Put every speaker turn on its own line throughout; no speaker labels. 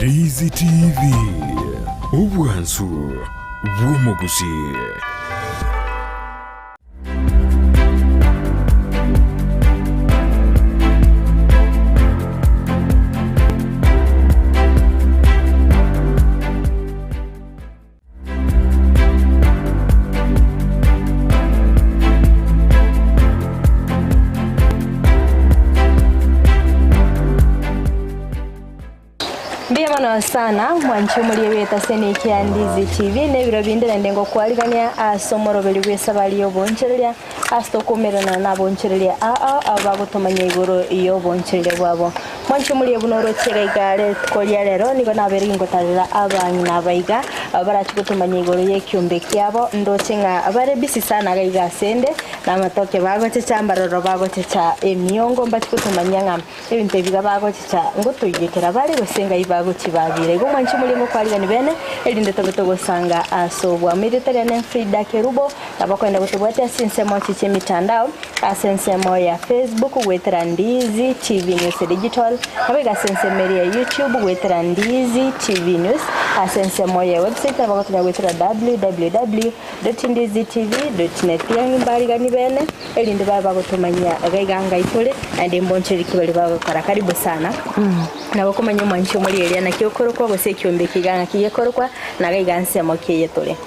Ndizi TV Ubwansu Gusii.
Mbiyamano sana mwanchumuli weta Kisii and Ndizi TV nebiro bindira ndengo kwaligania asomoro beli Esabari yobonchereria astokomerana nabonchereria abagotomanya igoro iyo boncherere bwabo mwanchumuli bunoro chegaiga tkolia rero nigo naberingo tarira abanyi nabaiga barachigutomanya igoro Ekeombe kyabo ndochenga abare bisi sana gaiga sende na matoke bagoche chambaroro bagoche cha emiongo mbachigutomanya ngam ebintu biga bagoche cha ngotuyekera bari gosenga bagochi babire go mwanchumuli ngo kwaligani bene elinde togotogo sanga asobwa mediterranean Fridah Erubo abakwenda gutubwata sinsemo chiche mitandao asensemo ya Facebook wetera Ndizi TV News Digital abiga sensemo ya YouTube wetera Ndizi TV News asensemo ya website abakwenda wetera www.ndizitv.net yangimbari gani bene elinde baba gutumanya gaiganga itole ande mboncheri kibali baba kara karibu sana nabo kumanya mwanchumuli elia na kiokorokwa gose Ekeombe kiganga kiyekorokwa na gaiganse mokiye tole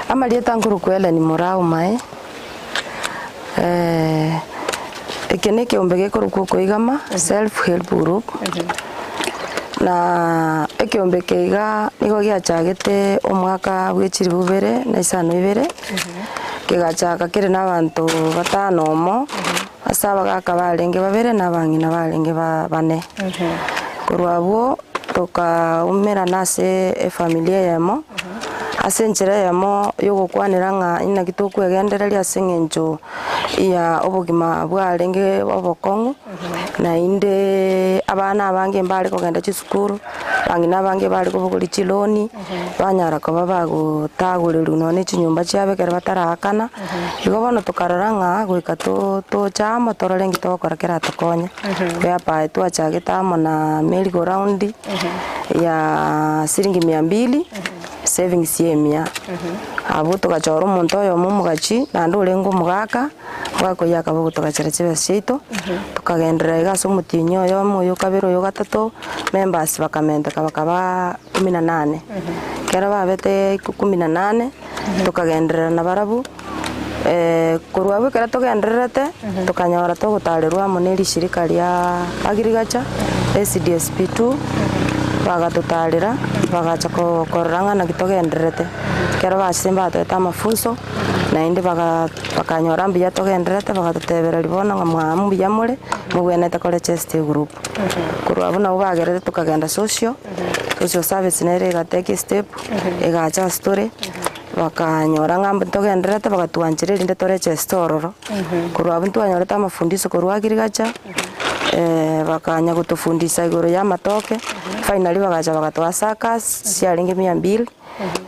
amalieta nkuru kwela ni morao mai ekene Ekeombe gekorokwa Okoigama self help group na Ekeombe keiga nigo giachagete omwaka bwechiri bubere na isano ibere kigachaga kire nabantu batano omo asaba gakabalenge babere nabangina balenge bane kurwabo toka umera nase familia yamo asenjera yamo yogokwanira nga ina gitoku egendereria sengenjo ya obogima bwalenge obokongu na inde abana abange mbali kogenda chisukuru bangina bange bali kubuguri chiloni banyara ko babago taguriru none chinyumba cyabekera batarakana igo bono tukararanga gwika to chama tororengi tokora kera tokonya beapa twachagitamo na merry go round ya siringi 200 savings yemia abo tugachora umuntu oyo mumugachi na ndurengo mugaka gwako yakabo tugachara chibe seito tukagendera igaso mutinyo yo moyo kabiro yo gatatu members bakamenda kabakaba 18 kera babete 18 tukagendera na barabu kurwabu kera tugendererete tukanyora tugutarerwa muneri shirika lya agriculture SDSP2 bagatutarira bagacha koranga na gitogenderete kera basimba tweta mafuso na indi bakanyora mbiya togenderete bagatutebera libona ngamwamu byamure mugwenete kole chest group kurwabu na ubagerete tukagenda social service nere gateke step egacha story bakanyora ngambe togenderete bagatuanchirira inde tore chest ororo kurwabu tuanyoreta amafundiso kurwagirigacha bakanya gutufundisa igoro ya matoke finally bagacha bagatwasaka siaringe 200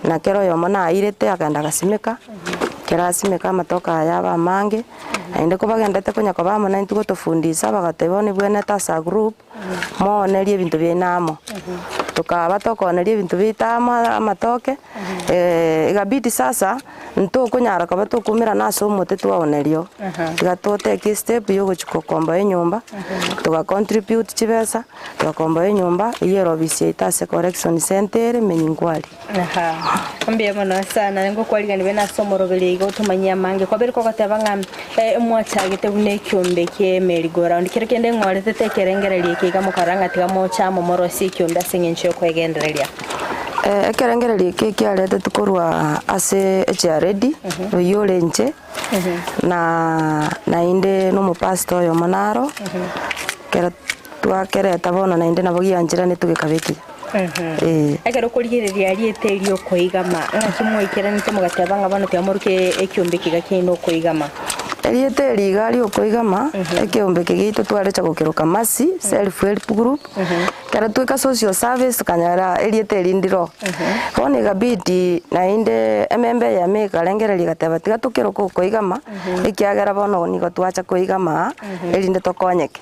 na kero yo mona airete akanda gasimeka kera simeka matoka yaba mange inde ko bagendete kunya ko bamona ntugo tufundisa bagatebone bwene tasa group monerie bintu byenamo tukaba tokonerie bintu bitamo amatoke igabiti sasa nto kunyara ko batukumira naso umute twaonerio gatote ki step yo guchikokomba enyumba tuga contribute chibesa tugakomba enyumba iyero bisieta correction center menyingwali
ambiye mono sana ngo kwaligani bena somoro beli go tumanya mange kwa beri ko gatebanga mwachagite bune Ekeombe ke merry go round kirekende ngorete tekerengererie kiga mukaranga tiga mocha momoro si Ekeombe sengencho kwegendereria ekerengererie kiki alete tukorwa ase ready yolenje na inde no mupasto yo monaro kera twakereta bono na inde nabo gianjira nitugikabiki agero kurigereria rieterio Okoigama ngakimwe ikera nite mugatebanga bano tyamuruke Ekeombe kiga kino Okoigama
Eliete ligari Okoigama Ekeombe kigito twalecha gukiruka masi self help group kara tweka social service kanyara eliete lindiro kone gabidi na inde emembe ya meka lengereri gateba tiga tukiruka Okoigama ikiagera bono nigo twacha Okoigama elinde tokonyeke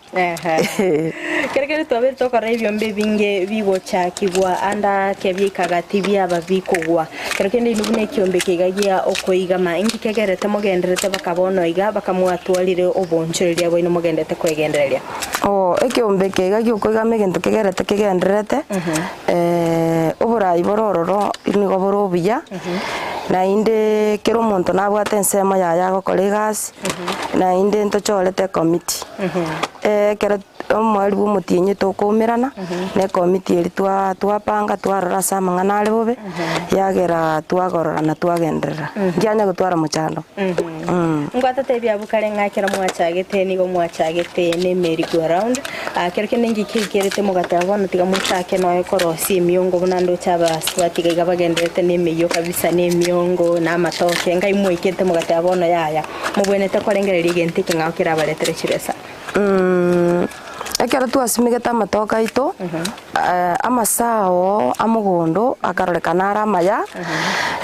kerekere twabere tokora ibyo mbe binge bigocha kigwa anda kebyikaga tibya babikogwa kerekere ndi nubune Ekeombe kigagia Okoigama ingi kegerete mugenderete bakabono iga bakamwatwalire obonchereria bwino mugendete kwegendereria
Ekeombe kigagia Okoigama gento kegerete kigenderete oburai borororo nigo borobuya na inde kero muntu nabwate ensemo yaya gokora igasi na inde ntochorete committee kero omwari bw'omutinyi tukumirana ne committee eri twapanga twarora samang'ana ari bobe yagera twagororana twagenderera ndianya gutwara muchando
ngwatete bya bukare ngakera mwachagete nigo mwachagete ne merry go around kereke ningi kikerete mugatabo tiga muchake no ekorosi emiongo bunando chaba swatiga gabagenderete ne meyo kabisa ne emiongo na matoke ngai mwikete mugatabo no yaya mubwenete korengereria gente kingakira baletere chiresa ekero twasimigeta amatoka ito amasao amugondo akarorekana ara amaya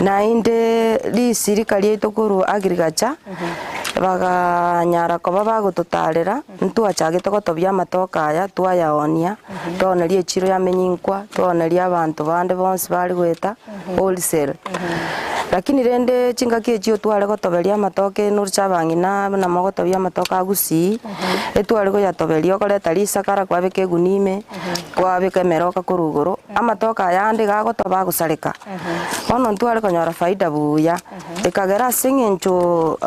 na inde lisirikali ito kuru agriculture baganyara koba bagututarera ntwachagete gotobia amatoka aya twayaonia twoneria echiro yamenyinkwa twoneria abantu bande bonsi bari gweta wholesale lakini rende chingaki echio tware gotoberia amatoke nurcha bangina na mogotobia amatoka Gusii etware goyatoberia okoreta risakara kwabeke egunime kwabeke meroka kuruguru amatoka yande gagotoba gusareka bono ntware konyora faida buya ekagera singencho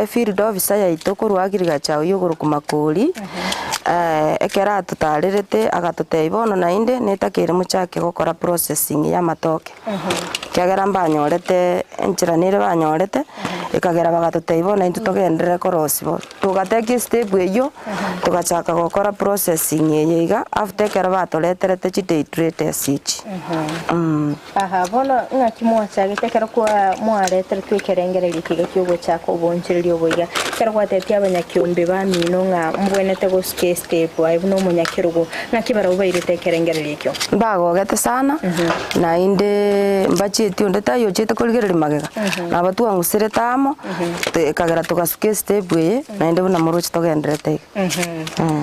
field officer yaito kuru agriculture yoguru kumakuri ekera tutarerete agatutei bono na inde netakire muchake gokora processing ya matoke kyagera mbanyorete enchira nire banyorete ekagera bagatutei bono into togendere korosibo tugateki step eyo tugachaka gokora processing yeiga after kera batoleterete chidehydrate sichi bono ngaki mwachagete kera kwa mwaretere twekerengereri kiga kyogo chako obonchererio boiga kera gwatetia abanyakiombe bamino nga mbwenete goske step aibuno munyakirugo nakibara ubairete kerengereri kyo
bagogete sana na inde mbacheti onde tayo chete kolgereri magega na batu angusire tamo kagera tugasuke step ye na inde buna muruchi togenderete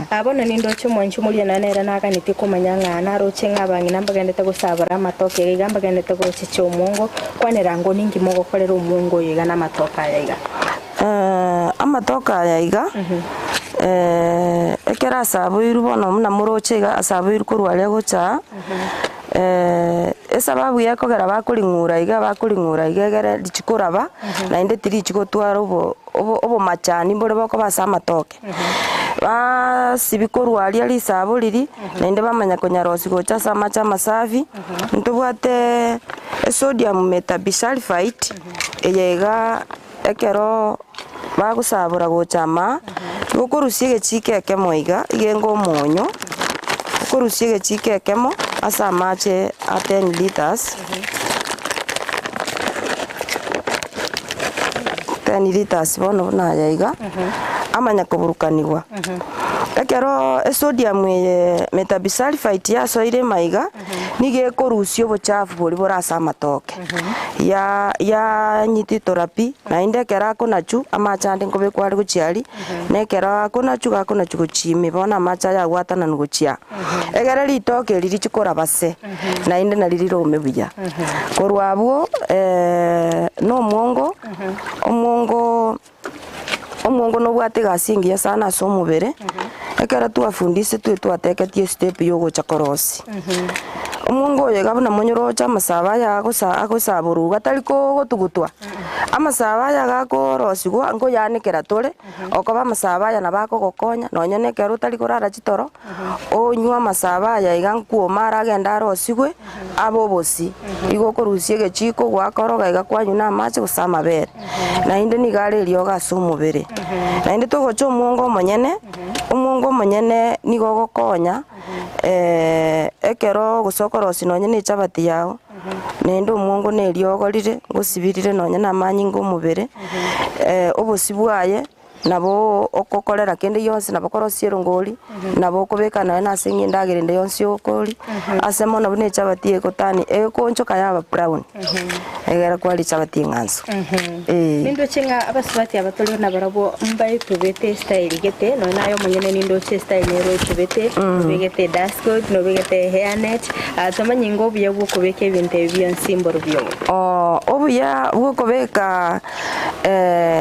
abona nindo chumwanchu muri nanera naganite kumanya ngana roche ngabangina mbagendete gusabara amatoke igamba gendete gochicho mungo kwanera ngo ningi mogo kolera umungo yiga na matoka yiga
amatoka yiga ekera asabo irubono muna muroche ga asabo irukurwale gocha esababu yakogera bakuringura iga gere dichikuraba na inde tiri chigotwara obo machani mbore bako basa amatoke basibikorwalia lisabo liri na inde bamanya konyarosi gocha samacha masafi ntubwate sodium metabisulfite eyega ekero bagusabura gochama gokurusia gechike ekemo iga igengo monyo gokurusia gechike ekemo asa mache a 10 liters 10 liters bono na yaiga amanya kuburukanigwa ekero sodium metabisulfite ya soire maiga nige korusio bochafu bori borasa amatoke ya nyiti therapy na inde kera konachu amachande ngobe kwari guchiari nekera konachu guchimi bona amacha ya gwatana nguchia egere litoke liri chikora base na inde na liri rome buya korwabwo no omongo no bwate gasingia sana so mubere ekera twafundise twateketie step yo gocha korosi omongo yega buna monyorocha masaba ya agosaburu gatari ko gotugutwa amasaba ya gakorosi go ango yanekera tore okoba masaba ya nabako gokonya nonye kero tari korara chitoro onywa masaba ya igankuo mara genda rosigwe abobosi igokorusie gechiko gwakoroga igakwanyuna amache gusama bere na inde ni gare lyo gasumubere na inde togocha omongo monyene nigo gokonya ekero gusokorosi nonye ne chabati yao nendo omongo ne lyogorire gusibirire nonye na manyi ngo mubere obosibwaye nabo okokorera kende yonse nabo korosiero ngori nabo kobeka nawe nasengi ndagirinde yonse okori asemo nabo ne chabati ekotani ekonchoka yaba brown egera kwali chabati nganso
nindo chenga abasubati abatolio na barabo mbai tubete style gete no nayo manyene nindo che style nero tubete begete dust coat no begete hairnet atamanye ngo bya bwo kubeka ibintu byo nsimboro byo
obuya bwo kubeka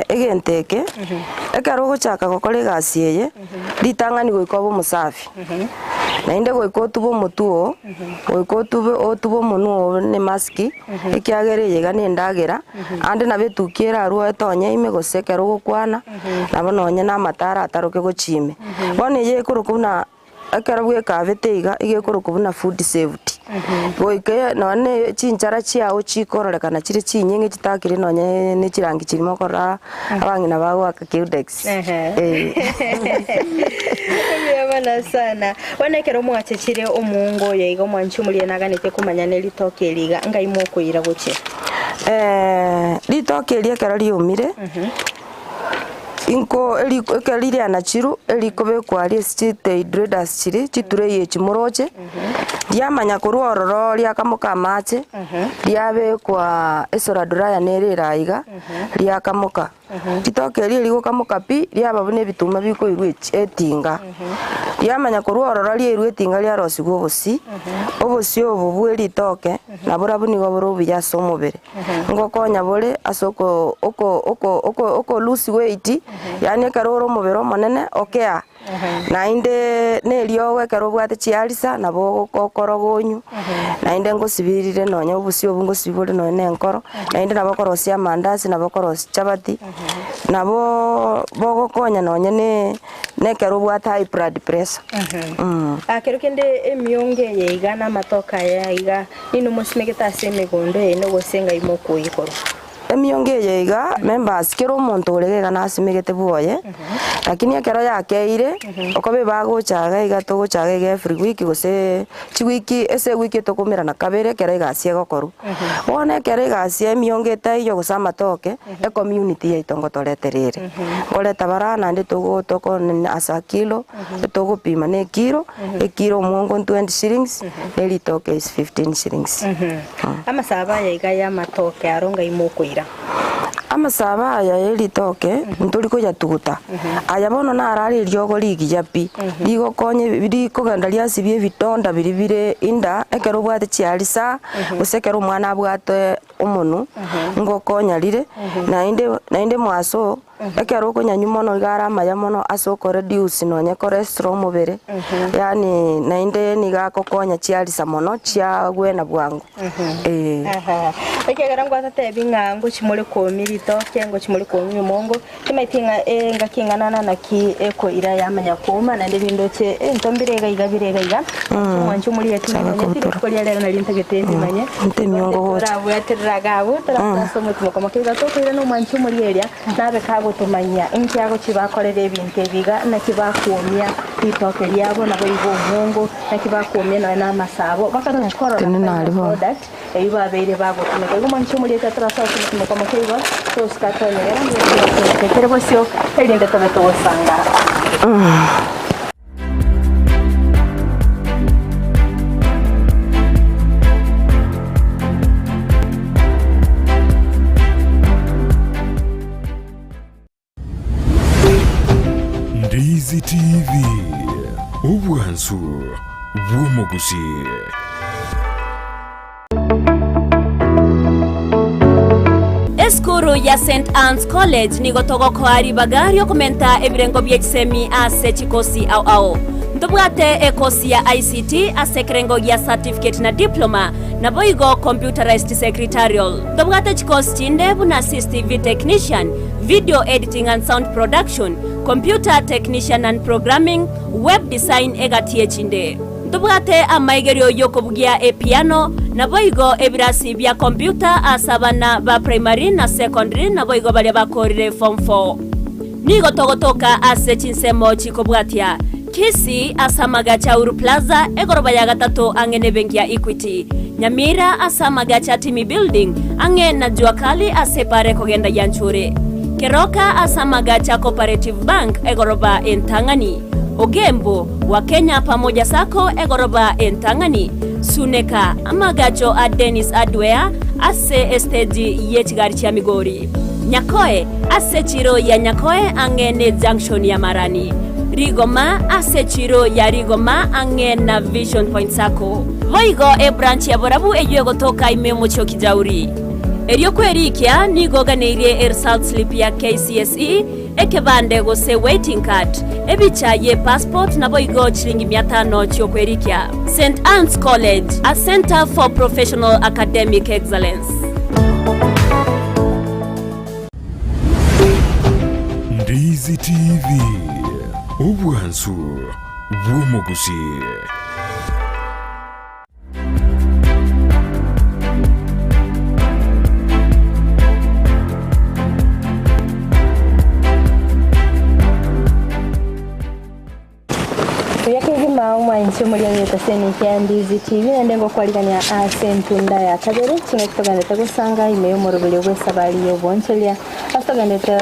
egenteke ekaro gochaka gokore gasi eye litangani goikobo musafi nainde goikotubo mutuo goikotube otubo munuo ne maski ekiagere yega ne ndagera ande nabetukira ruo etonye ime gosekero gokwana nabo nonye na matara ataroke gochime bone ye kurukuna akara bwe kaveteiga igekurukubu food safety goike none chinchara chiao chikororeka chiri chinyenge chitakire nonye ne chirangi chirimo kora abangina bawo akakiudex
yabana sana wanekero mwachechire omungo yego mwanchumulie naganete kumanya ne litoke liga ngaimo kuira goche
litoke liekero liumire inko ekalire anachiru elikobe kwali state hydrators chiri chiture ye chimuroche lyamanya kuruororo lyakamuka mache lyabe kwa esora dryer nerera iga lyakamuka litoke ligo kamuka pi lyababune bituma biko irwechi etinga lyamanya kuruororo lyerwe etinga lyarosi gobosi obosi obo bwe litoke nabura buni goboro byaso omubere ngokonya bole asoko oko lose weight yani karoro mubero monene okea nainde neliowe karo bwate chialisa nabo kokorogonyu nainde ngosibirire nonye obusi obungo sibore none enkoro nainde nabo korosia mandazi nabo korosi chabati nabo bogokonya nonye ne karo bwate high blood pressure
akero kende emionge yeigana matoka yaiga nino mosimegeta semegondo eno gosenga imoko ikoro
emionge yeiga members kero omonto oregega nasimegete bwoye lakini ekero yakeire okobe bagochaga iga togochaga iga every week gose chiwiki ese wiki tokomera na kabere kero igasie gokoru one kero igasie emionge taiyo gosama toke e community yaitongo toreterere goreta barana ndi togo asa kilo togo pima ne kilo ekiro mongo 20 shillings eli toke is 15 shillings
amasaba yaiga ya matoke aronga imoko ira
amasaba ya elitoke nturiko yatuguta ayabono narari ryogo ligi yapi ligo konye bidiko ganda lyasibye bitonda biribire inda ekero bwate chialisa usekero mwana bwate omunu ngo konya lire nainde mwaso ekero konyanyumono igara mayamono asoko reduce nonye cholesterol mubere yani nainde nigako konya chialisa mono chia gwena bwangu
ekegera ngwata tebinga ngo chimole komirito kengo chimole komimongo kimaitinga ngakingana na ki eko ira yamanya kuma na ndibindo che ntombirega igabirega mwanchu muri yetinye tikolia lera na lintegetendi manye
ntemyongo wote
bwateragabu taraso mutumo kama kiga tokira no mwanchu muri eria nabe kago tumanya inkiago chibakorera ebintu ebiga na kibakumia itoke lyabo nabo igo mungo na kibakumia na masabo bakata korora product eiba beire bago tumeka igo mwanchu muri taraso mutumo kama kiga to skatonera ndio terebosio elinde tobeto osanga
Ndizi TV ubwansu bw'Omugusi.
Eskuru ya St. Anne's College ni gotogo kwari bagario komenta ebirengo byekisemi ase chikosi au ndobwate ekosi ya ICT ase krengo ya certificate na diploma na boigo computerized secretarial ndobwate chikosi chinde buna assistive technician video editing and sound production computer technician and programming web design egatie chinde ndobwate amaigerio yokobugia piano na boigo ebirasi bya computer asabana ba primary na secondary na boigo bale bakorire form 4 nigo togotoka ase chinsemo chikobwatia Kisii asamaga cha Uru Plaza egoroba ya gatatu angene benki ya Equity Nyamira asamaga cha Timi Building ange na juakali asepare kogenda yanchure Keroka asamaga cha Cooperative Bank egoroba entangani. Ogembo wa Kenya pamoja sako egoroba entangani. Suneka amagacho a Dennis Adwea ase estedi yechigari cha Migori. Nyakoe ase chiro ya Nyakoe angene junction ya Marani. Rigoma ase chiro ya Rigoma angena Vision Point sako. Voigo e branch ya Borabu eyo gotoka imemo choki jauri. Erio kwerikia ni goganeirie result slip ya KCSE ekebande gose waiting card ebicha ye passport na boigo chilingi 500 chyo kwerikia. St. Anne's College, a center for professional academic excellence.
Ndizi TV obwansu bw'omugusii.
Mwanchi muliyanyeta Seneki ya Ndizi TV na ndengo kwaligania asentunda ya kabere kimwe kitogandete gusanga imeyo murubili gw'Esabari y'obonchelia asogandete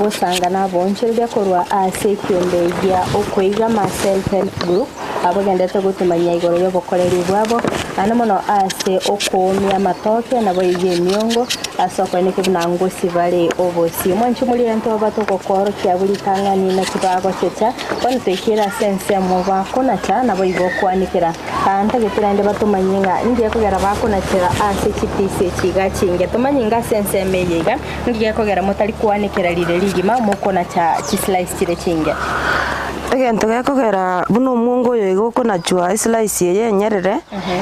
gusanga n'abonchelia korwa Ekeombe ya Okoigama self help group abogandete gutumanya igoro y'obokoreri bwabo anomono ase okomia matoke nabo iye miongo asokweneke binangosi bale obosi mwanchi muliyento batoko kworo kya buli tangani na kibago checha kwani tekira sense mu bakona cha nabo ibo kwanikira anta getirande batumanyinga ngiye kugera bakona chera ase kitise chiga chinge tumanyinga sense meyega ngiye kugera mutali kwanikira lile ligima mukona cha slice chire chinge
egento gekogera buno mungo yo igoko na chwa slice ye nyerere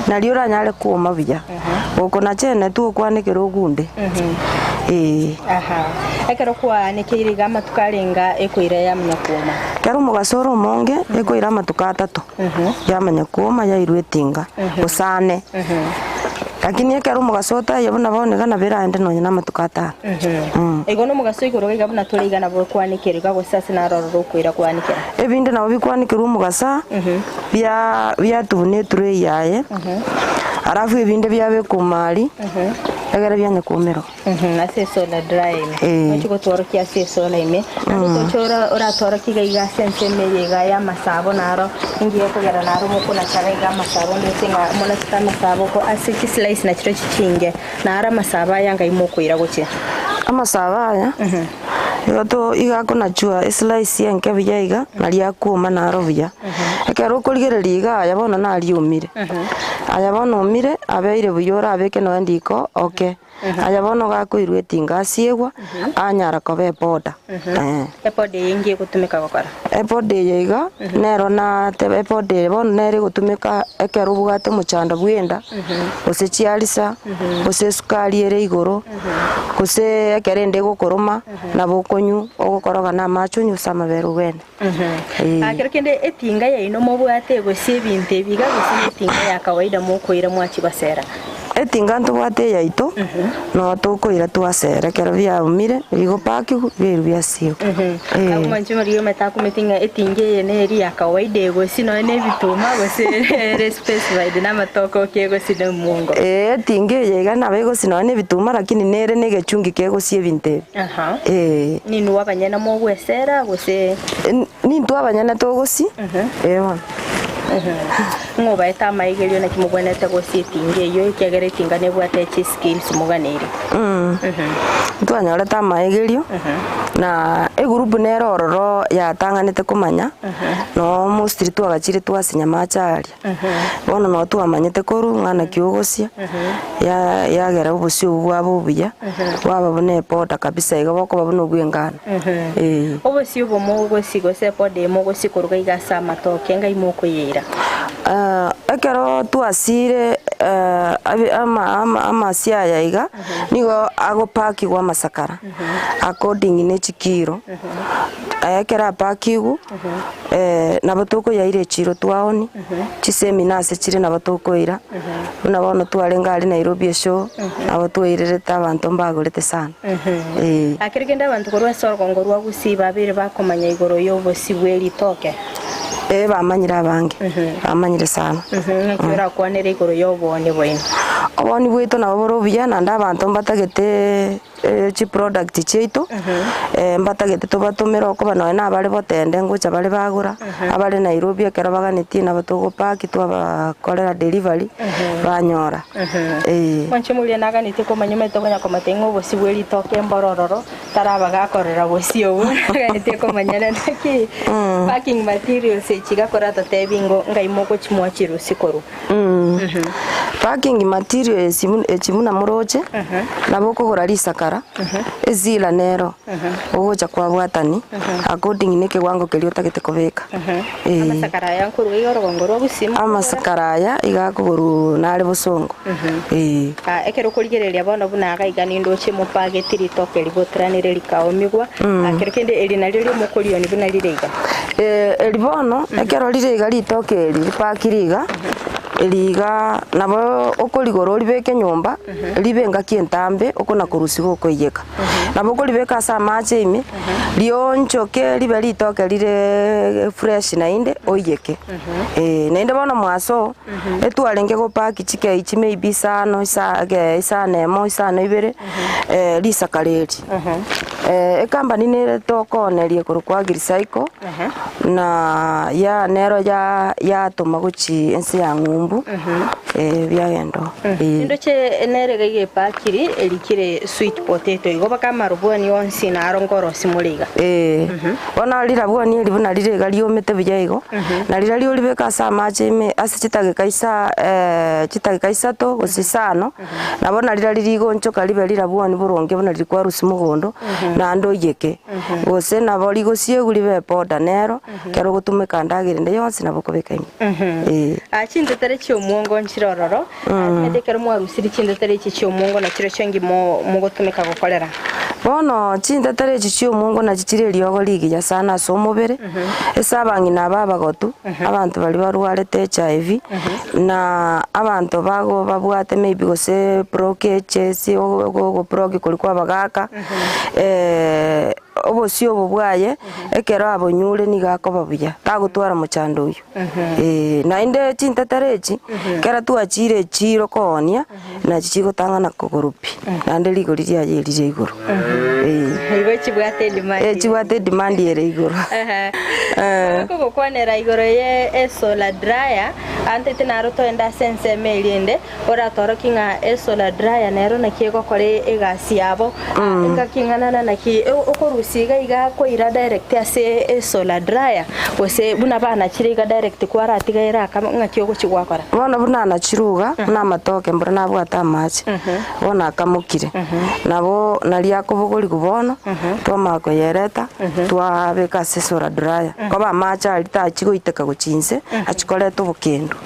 na liora nyale kuoma biya goko na chene tu kwanikira ogunde
ekero kwanikira gama tukarenga ekoira ya mnyakuoma
kero mugasoro monge ekoira matuka 3 ya manyakuoma ya irwetinga usane lakini ekero mugasota yabona bonegana beraende nonye na matuka 5
egono mugaso igoro igabuna tuligana bo kwanikira gusasi na roro kwira kwanikira
ebinde nabo bikwanikira mugasa bya tune ture yaye arafu ebinde byabe kumali egera byanya kumero
ase sola dry no chiko torokia ase sola ime no chora ora torokia iga sense meyega ya masabo naro ngiye kugera naro mukuna charega masabo ndesinga mona chita masabo ko ase slice na chiro chinge nara masaba yanga imokwira goche
amasaba ya yoto iga kona chua slice yanke biyaiga nalia kuma naro biya ekero kuligereria iga yabona nali umire ayabona umire abeire buyora abeke no ndiko okay ayabona gakwirwe tinga siegwa anyara kobe boda
epode yengi gutumika gukora
epode yiga nero na te epode bon nere gutumika ekero bugate muchanda bwenda ose chialisa ose sukari ere igoro ose ekerende gukoroma na bokonyu ogukoroga na machunyu samaberu bene
akero kende etinga ya ino mobwate gosie binte biga gosie etinga ya kawaida mukoira mwachi basera
etinga ntubwate yaito no tukoira twasere kero bya umire bigo paki biru bya sio
mwanchi mariyo metaku metinga etinga yene eri ya kawaida gosi no ene bituma gosi space na matoko ke gosi na mungo
etinga yega na bego sino ene bituma lakini nere nege chungi ke gosi binte
ni nuwa banyana mo gwesera gosi
ni ntwa banyana to gosi
ngoba eta maigelio na kimugwanete gosi tinge yo ikegere tingane bwate chi skills muganeri
twanyora ta maigelio na group nero ororo ya tanganete kumanya no mostly twagachire twasinya macharia bono no twamanyete koru ngana kyogosia ya gera ubusio bwabo buya waba bone poda kabisa igaboko babuno gwengana
obusio bomo gosigo se pode mo gosikuruga igasa matoke ngai moko yira
ekero twasire ama siaya iga nigo agopaki gwa masakara according ne chikiro ekera pakigu nabotoko yaire chiro twaoni chiseminase chire nabotoko ira unabono twarenga ali Nairobi show abotwairereta abantu mbagorete sana
akirigenda abantu korwa sorgongo rwa Gusii babire bakomanya igoro yobosi bweri toke
bamanyira abange bamanyire sana
kira kwanere igoro yobone boyine
oboni bwetu nabo borobuya nanda abantu mbatagete chi product chaitu mbatagete tubatumira okoba noe nabare botende ngocha bari bagura abari Nairobi ekero baganitie nabo tugopaki twabakorera delivery banyora
mwanche mulia naganitie komanyuma tokonya komatengo obosi bweri toke mborororo tarabaga korera bosi obu naganitie komanyana naki packing materials chigakora tatebingo ngaimoko chimwachiro sikoru
packing materials chimuna muroche nabo kugura risakara ezila nero ogocha kwa bwatani according ne kiwango kelio tagete kobeka
amasakara ya nkuru igoro gongoro busimu
amasakara ya igakuguru nare busongo
ekero kurigereria bono bunaga igani ndoche mupage tirito kelibotranire likaomigwa akero kende elina lili mukurio ni buna lireiga elibono ekero lireiga litoke lipakiriga eliga nabo okorigoro libeke nyumba libenga kientambe okona kurusi gokoyeka nabo kolibeka sa mache ime lionchoke libe litoke lire fresh nainde oyeke nainde bono mwaso etwarenge go paki chike ichi maybe sano isa nemo isa ibere lisakareri ekambani ne tokonerie kurukwa recycle na ya nero ya tomaguchi ensi ya ngumbu byagendo ndoche nerege pakiri elikire sweet potato igoba kama ruboni onsi na arongoro simuliga
ona lira bwoni eli buna lirega liomete byaigo na lira liolibeka sa mache me asichitage kaisa to gusisano nabona lira lirigo nchoka libe lira bwoni buronge buna lirikwa rusi mugondo na ando yeke gose na boli gosie gulibe poda nero kero gutumeka ndagire nde yonsi nabokobeka
achinde tere chiomungo nchirororo medekero mwarusiri chinde tere chiomungo na chiro chengi mugotumeka gukorera
bono chinde tere chiomungo na chichire lyogo ligi ya sana so mubere esabangi na baba gotu abantu bali barwarete HIV na abantu bago babwate maybe gose prokeches go proke kulikwa bagaka obosi obobwaye ekero abonyure nigakoba buya tagutwara muchando uyu na inde chinteterechi kera tuachire chiro konia na chichigotangana kugurupi nande ligo liria yerire iguru
igo chibwate demand
chibwate demand yere iguru
ko kwanera igoro ye esola dryer ante tenaro to enda sense melinde ora toro kinga esola dryer nero na kiego kore egasi yabo ngakingana na ki okorusiga iga ko ira direct ase esola dryer ose buna bana chiriga direct kwara atiga ira kama ngakio guchigwa kora
bona buna na chiruga na matoke mbura na bwata machi bona kamukire nabo nalia kubuguri kubono twamako yereta twabeka esola dryer koba macha alita chigoiteka guchinse achikore tubukendo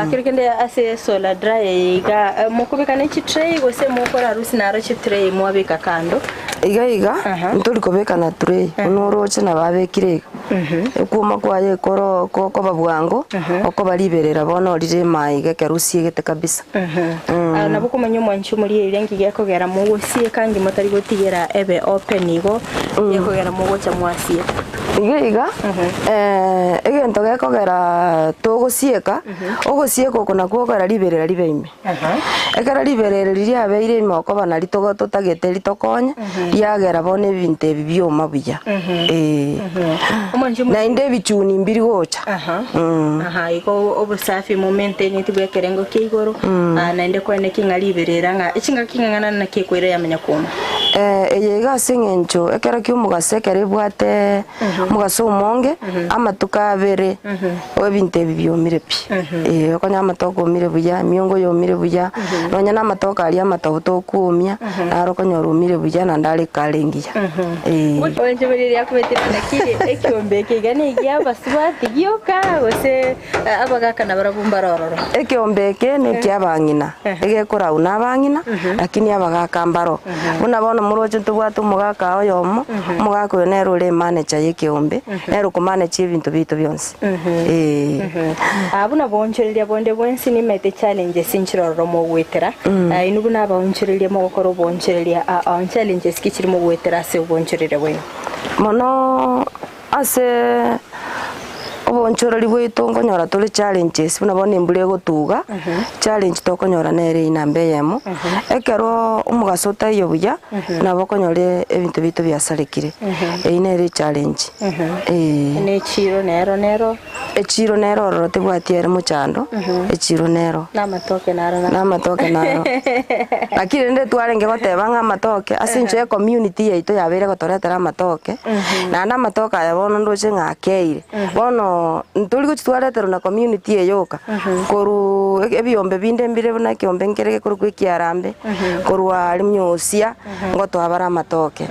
akirikende ase solar dryer iga mukubika nechi tray gose mukora rusi naro chi tray mwabika kando iga ntuli kubeka na tray unoroche na babekire ekuma kwaye koro ko babwango oko baliberera bono lire maiga kerusi gete kabisa na bukumanyo mwanchu muri irengi gekogera mugusie kangi motari gotigera ebe open igo gekogera mugocha mwasie iga egento gekogera togosieka ogosieka kona kwogera liberera libeime ekara liberera liria abeire imoko bana litogo totagete litokonya yagera bone binte bibyoma buya na inde bichuni mbiri gocha iko obusafi momente ni tibwekerengo keigoro na inde kwene kinga liberera nga ichinga kingana na kekwira yamenya kuma eyega singencho ekara kyumugasekere bwate mugaso umonge amatuka abere obinte bibyomire pi okonya amatoko omire buya miongo yomire buya nonya na amatoka ali amatoto kuumia naro konyoro omire buya na ndale kalengia onje biri yakubetira nakiri Ekeombe kigane igia baswati gioka gose abagaka na barabumba rororo Ekeombe ke ne kyabangina egekora una bangina lakini abagaka mbaro buna bono muroje tubwatu mugaka oyomo mugaka nero le manager Ekeombe nero ko manage ibintu bito byonse abuna bonchereria bonde bwensi ni mete challenge sinchiroro mo gwetera inu buna bonchereria mo gukoro bonchereria on challenges kichiri mo gwetera se bonchereria bwe mono ase obonchorori bwitu nkonyora tuli challenges buna bono embure gotuga challenge tokonyora nere inambe yemo ekero omugaso tayo buya nabo konyore ebintu bitu byasarekire nere challenge
ne chiro nero
echiro nero rorote bwatiere muchando echiro nero
namatoke naro
lakini nde twarenge goteba nga amatoke asincho community yaitu yabere gotoretera amatoke na amatoke aya bono ndoche ng'akeire bono nturi gochitwaretera na community eyoka koru ebiombe binde mbire buna Ekeombe nkereke koru kwikiarambe koru ari myosia ngotwabara amatoke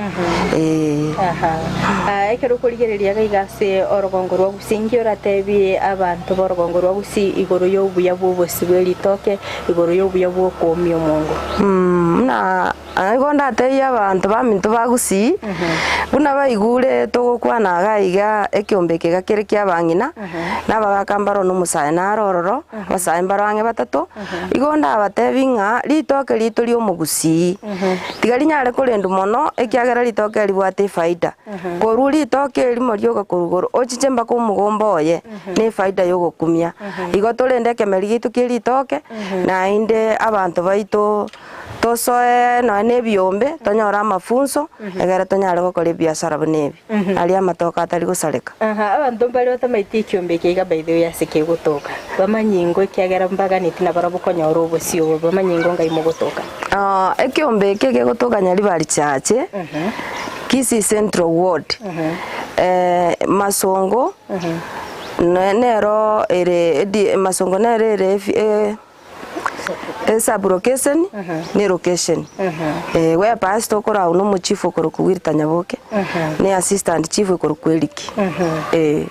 ekero kurigereria gaigase orogongo rwa Gusii oratebi abantu borogongo rwa Gusii igoro y'obuya bwobosi bweritoke igoro y'obuya bwokomia omongo
na agonda teya abantu baminto ba Gusii buna baigure togokwana gaiga Ekeombe kegakere kya bangina nabagakambaro n'umusaye narororo basaye mbarange batatu igonda abatebinga litoke lituli omugusii tigari nyare korendu mono ekiagera litoke libwate faida koru litoke limo ryoga korugoro ochichemba ko mugomba oye ne faida yogokumia igotolende kemeri gitu kilitoke na inde abantu baito tosoe no nebiombe tonyora amafunso egere tonyare gokora biashara bunebi ali amatoka atari gusareka
abantu bari batamaiti Ekeombe keiga baithe yasike gutoka bamanyingo ekiagera mbaga nitina barabukonyora obosio bamanyingo ngai mugutoka
Ekeombe kege gutoka nyari bari chache Kisii Central Ward masongo nero ere masongo nere ere Esabari ni location we pastor kora uno muchifu koro kuwirita nyaboke ni assistant chief koro kweliki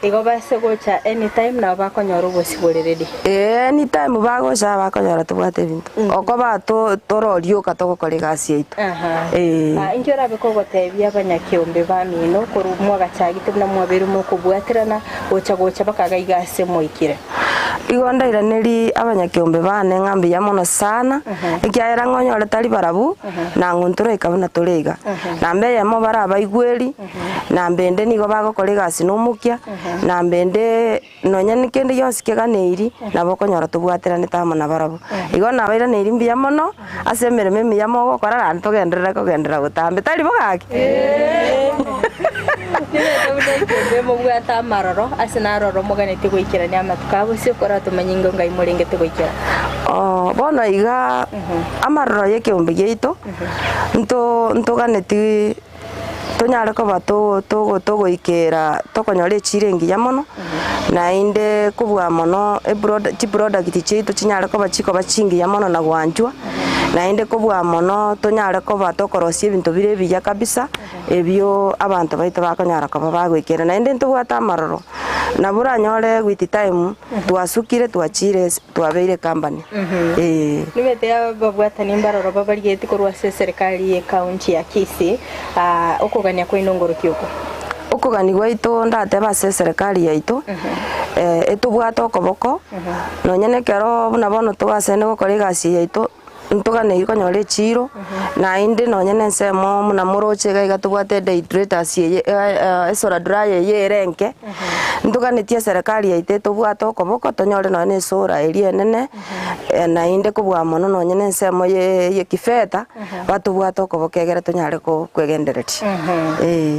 igo base gocha anytime na bakonyora obosibore ready
anytime bagocha bakonyora tubate bintu okoba tororio katogokore gasi yaitu
injora bekogotebia abanyakiombe bamino koro mwagachagite na mwaberu mukubwatirana gocha bakagaigase moikire
igonda iraneri abanyakiombe bane ngambi ya mono sana ikiaera ngonyore tari barabu na nguntura ikabona tuliga na mbe yamo baraba igweri na mbende nigo bagokore gasi numukia na mbende nonya nikende yose keganeiri na bokonyora tubwaterane tamo na barabu igona baira neiri mbiya mono asemere memi yamo gokora ranto kugendera gutambe tari bogaki
Bemo bwata maroro asinaroro muganete goikirania amatukabo sikora tumanyingo ngai murengete goikira
bono iga amaroro y'Ekeombe geitu ntoganeti tonyare koba togoikera tokonyora echirengi ya mono na inde kubwa mono product chitu chinyare koba chikoba chingi ya mono na gwanjwa na inde kubwa mono tonyare koba tokorosia ebintu bire biya kabisa ebyo abantu baito bakonyara koba bagwikera na inde ntubwata amaroro na buranyore with time twasukire twachire twabeire company
nimete babwata nimbaroro babarigeti korwa serikali ye county ya Kisii okogania kwa inongoro kioko
okogani gwaitu ndate base serikali yaitu etubwata okoboko nonyene kero buna bono tugasene gokora gasi yaitu ntugane ikonyore chiro na inde nonyene nsemo muna muroche gaiga tubwate dehydrators esora dry yerenke ntugane tia serikali yaite tubwata okoboko tonyore none sora erie nene na inde kubwa mono nonyene nsemo ye kifeta batubwata okoboko egere tonyare kwegendereti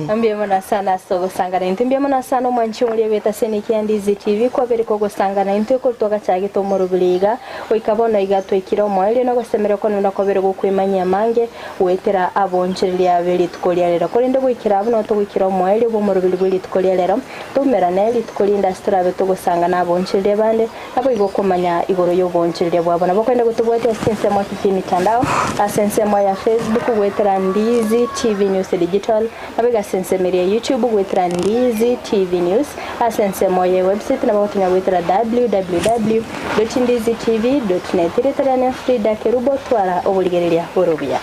ambie mona sana so sangana ntimbie mona sana mwanchi muri beta Kisii and Ndizi TV kwa beri ko gusangana into ko toga chagito murubiliga oikabona igatwikira mwali no semero kono nakobere gukwimanya mange wetera aboncheria beri tukoria rero korinde gwikira abo no tugwikira mwali bo murubili bili tukoria rero tumera neli tukolinda strabe tugusanga na aboncheria bande abo igokomanya igoro yo boncheria bwabo nabo kwenda gutubwete sense mwa kipini chandao asense mwa ya Facebook wetera Ndizi TV News Digital abiga sense meria YouTube wetera Ndizi TV News asense mwa ya website nabo tunya wetera www.ndizitv.net Fridah Erubo twara obuligereria orobia